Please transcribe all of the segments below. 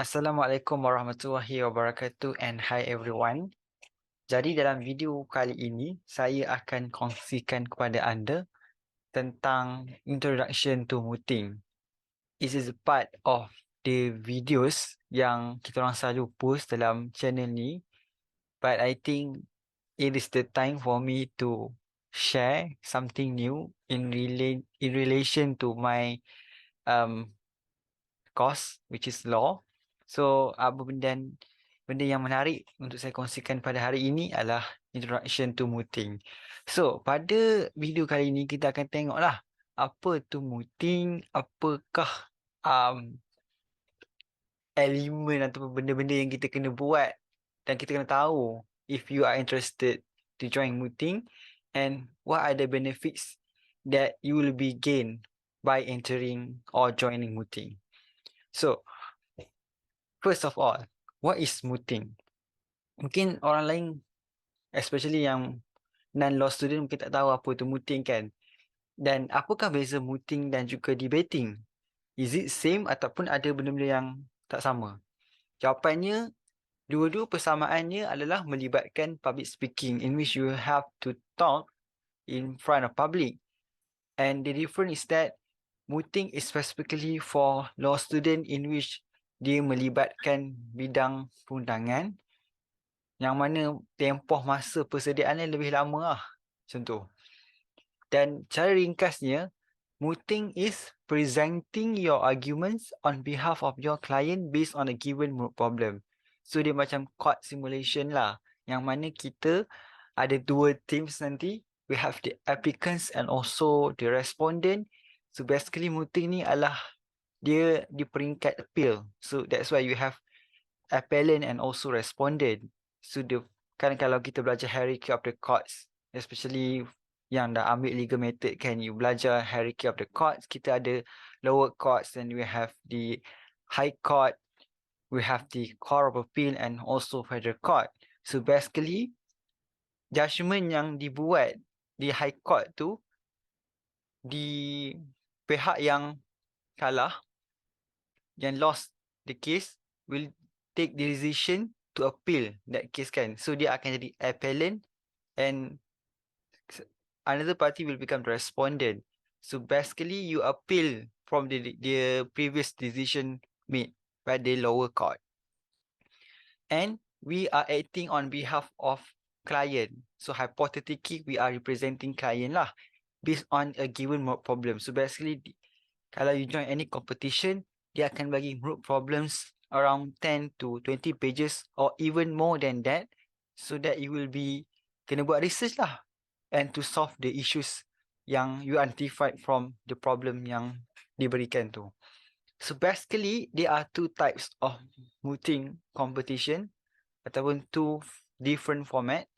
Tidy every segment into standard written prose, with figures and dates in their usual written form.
Assalamualaikum warahmatullahi wabarakatuh and hi everyone. Jadi dalam video kali ini, saya akan kongsikan kepada anda tentang introduction to mooting. This is a part of the videos yang kita orang selalu post dalam channel ni. But I think it is the time for me to share something new in relation to my um course, which is law. So, benda yang menarik untuk saya kongsikan pada hari ini adalah introduction to mooting. So, pada video kali ini kita akan tengoklah apa tu mooting, apakah um, elemen ataupun benda-benda yang kita kena buat dan kita kena tahu if you are interested to join mooting, and what are the benefits that you will be gained by entering or joining mooting. So, first of all, what is mooting? Mungkin orang lain, especially yang non-law student, mungkin tak tahu apa tu mooting kan. Dan apakah beza mooting dan juga debating? Is it same ataupun ada benda-benda yang tak sama? Jawapannya, dua-dua persamaannya adalah melibatkan public speaking, in which you have to talk in front of public. And the difference is that mooting is specifically for law student, in which dia melibatkan bidang perundangan, yang mana tempoh masa persediaannya lebih lama lah. Macam tu. Dan cara ringkasnya, mooting is presenting your arguments on behalf of your client based on a given problem. So dia macam court simulation lah. Yang mana kita ada dua teams nanti. We have the applicants and also the respondent. So basically mooting ni adalah dia di peringkat appeal. So that's why you have appellant and also respondent. So kan kalau kita belajar hierarchy of the courts, especially yang dah ambil legal method kan, you belajar hierarchy of the courts, kita ada lower courts, then we have the high court, we have the court of appeal and also federal court. So basically, judgement yang dibuat di high court tu, di pihak yang kalah, yang lost the case, will take the decision to appeal that case kan. So dia akan jadi appellant and another party will become the respondent. So basically you appeal from the previous decision made by the lower court. And we are acting on behalf of client. So hypothetically we are representing client lah based on a given problem. So basically kalau you join any competition, dia akan bagi problems around 10 to 20 pages or even more than that, so that you will be kena buat research lah and to solve the issues yang you identified from the problem yang diberikan tu. So basically there are two types of mooting competition ataupun two different format,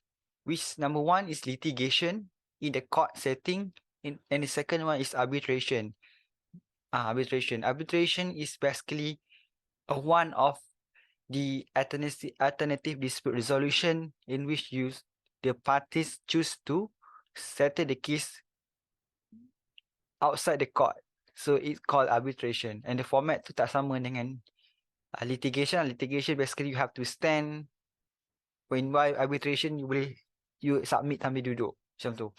which number one is litigation in the court setting, and the second one is arbitration. Arbitration is basically one of the alternative dispute resolution in which the parties choose to settle the case outside the court. So it's called arbitration. And the format tu tak sama dengan litigation. Litigation basically you have to stand. When arbitration you submit sambil duduk macam tu.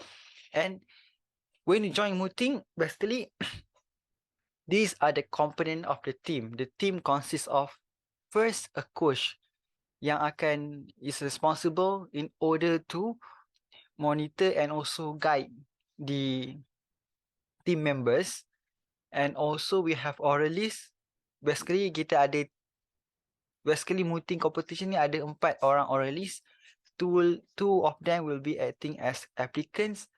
And when you join mooting, basically these are the component of the team. The team consists of first a coach yang is responsible in order to monitor and also guide the team members. And also we have oralists. Basically mooting competition ni ada 4 orang oralists. Two of them will be acting as applicants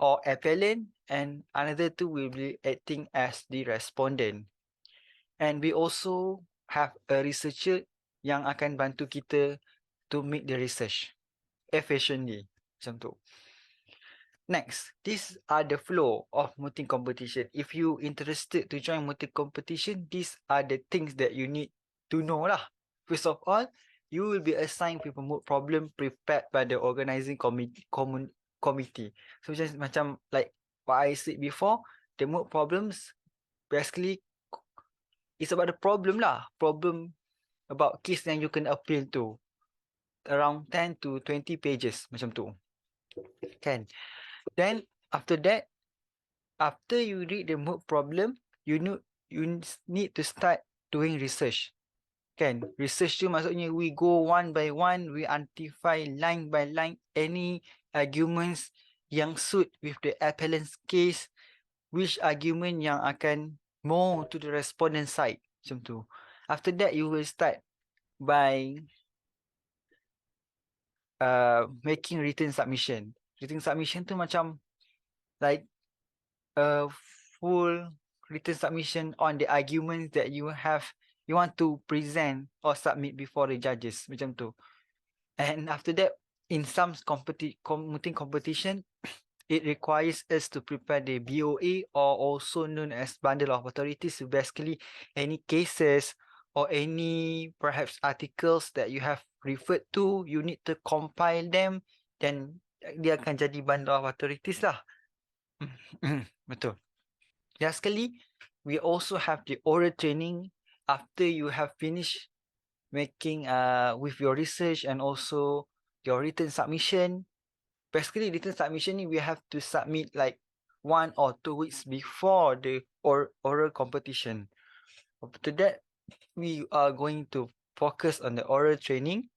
or appellant, and another two will be acting as the respondent. And we also have a researcher yang akan bantu kita to make the research efficiently. Macam tu. Next, these are the flow of mooting competition. If you interested to join mooting competition, these are the things that you need to know lah. First of all, you will be assigned with a moot problem prepared by the organizing committee. So just macam like what I said before, the moot problems basically it's about the problem lah. Problem about case yang you can appeal to. Around 10 to 20 pages macam tu. Kan? Then after that, after you read the mood problem, you need to start doing research. Kan? Research tu maksudnya we go one by one, we identify line by line any arguments yang suit with the appellant's case, which argument yang akan more to the respondent side. Macam tu. After that, you will start by making written submission. Written submission tu macam like a full written submission on the arguments that you want to present or submit before the judges. Macam tu. And after that, in some commuting competition, it requires us to prepare the BOA, or also known as bundle of authorities. So basically, any cases or any perhaps articles that you have referred to, you need to compile them, then dia akan jadi bundle of authorities lah. Betul. Lastly, we also have the oral training after you have finished making with your research and also your written submission. Basically, written submission ni we have to submit like 1 or 2 weeks before the oral competition. After that, we are going to focus on the oral training.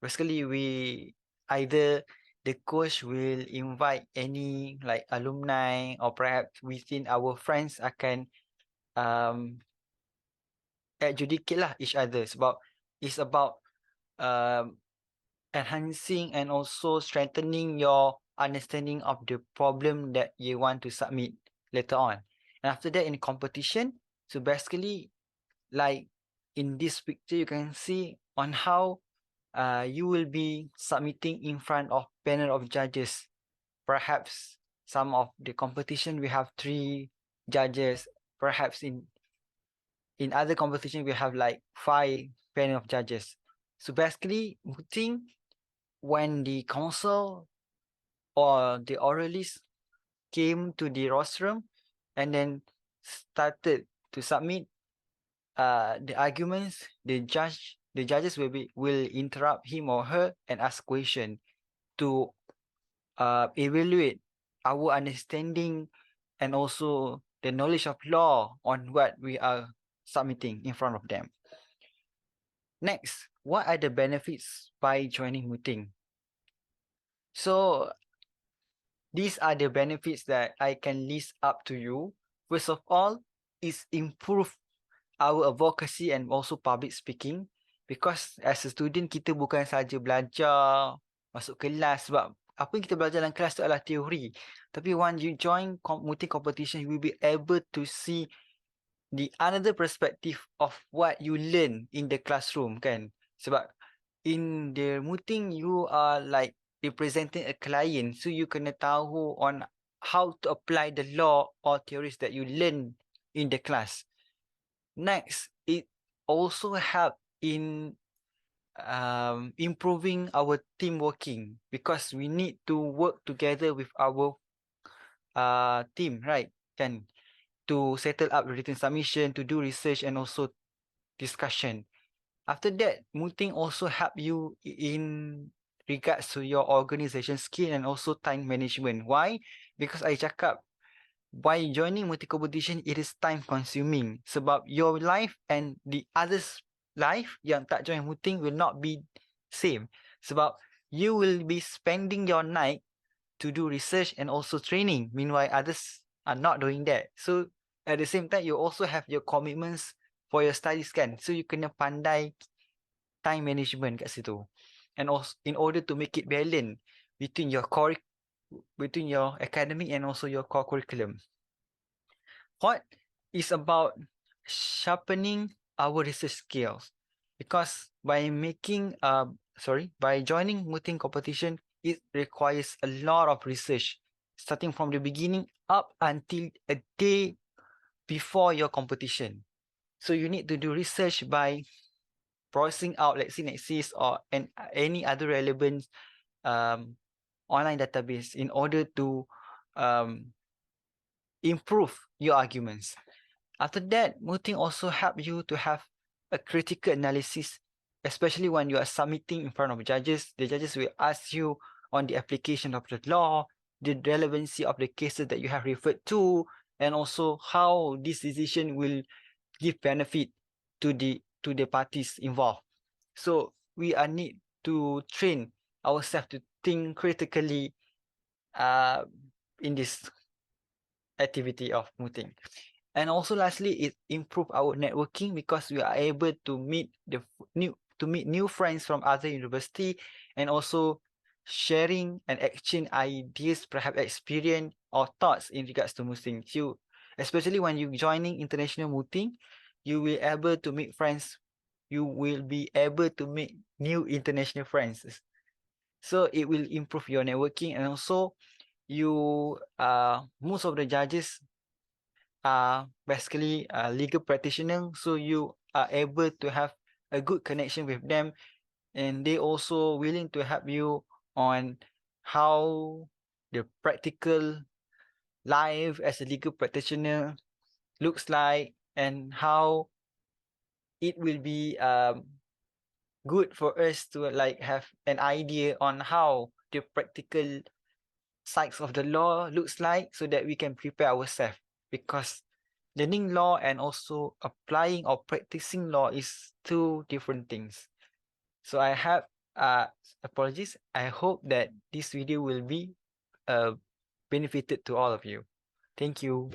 Basically, either the coach will invite any like alumni or perhaps within our friends akan adjudicate lah each other. It's about enhancing and also strengthening your understanding of the problem that you want to submit later on. And after that, in competition, so basically, like in this picture, you can see on how you will be submitting in front of panel of judges. Perhaps some of the competition, we have 3 judges. Perhaps in other competition, we have like 5 panel of judges. So basically, Mooting, when the counsel or the oralist came to the rostrum and then started to submit the arguments, the judges will interrupt him or her and ask question to evaluate our understanding and also the knowledge of law on what we are submitting in front of them. Next, what are the benefits by joining Mooting? So these are the benefits that I can list up to you. First of all, is improve our advocacy and also public speaking, because as a student kita bukan saja belajar masuk kelas, sebab apa yang kita belajar dalam kelas tu adalah teori, tapi once you join Mooting competition, you will be able to see the another perspective of what you learn in the classroom, kan? Sebab in the Mooting, you are like representing a client, so you kena tahu on how to apply the law or theories that you learn in the class. Next, it also help in improving our team working, because we need to work together with our team, right? Kan? To settle up the written submission, to do research and also discussion. After that, Mooting also help you in regards to your organisation skill and also time management. Why? Because I cakap, by joining Mooting competition, it is time consuming. Sebab your life and the others' life yang tak join Mooting will not be same. Sebab you will be spending your night to do research and also training. Meanwhile, others are not doing that. So at the same time, you also have your commitments for your studies, kan? So you kena pandai time management kat situ. And also in order to make it balance between your academic and also your core curriculum. What is about sharpening our research skills, because by joining Mooting competition, it requires a lot of research, starting from the beginning up until a day before your competition. So you need to do research by browsing out like Synexis or any other relevant online database in order to improve your arguments. After that, Mooting also help you to have a critical analysis, especially when you are submitting in front of judges. The judges will ask you on the application of the law, the relevancy of the cases that you have referred to, and also how this decision will give benefit to the parties involved. So we are need to train ourselves to think critically uh, in this activity of mooting. And also lastly, it improve our networking because we are able to meet new friends from other university, and also sharing and exchange ideas, perhaps experience or thoughts in regards to mooting. So especially when you joining international mooting, you will able to meet friends. You will be able to make new international friends. So it will improve your networking, and also you most of the judges are basically a legal practitioner, so you are able to have a good connection with them, and they also willing to help you on how the practical life as a legal practitioner looks like, and how it will be good for us to like have an idea on how the practical sides of the law looks like, so that we can prepare ourselves, because learning law and also applying or practicing law is two different things. So I have apologies. I hope that this video will be benefited to all of you. Thank you.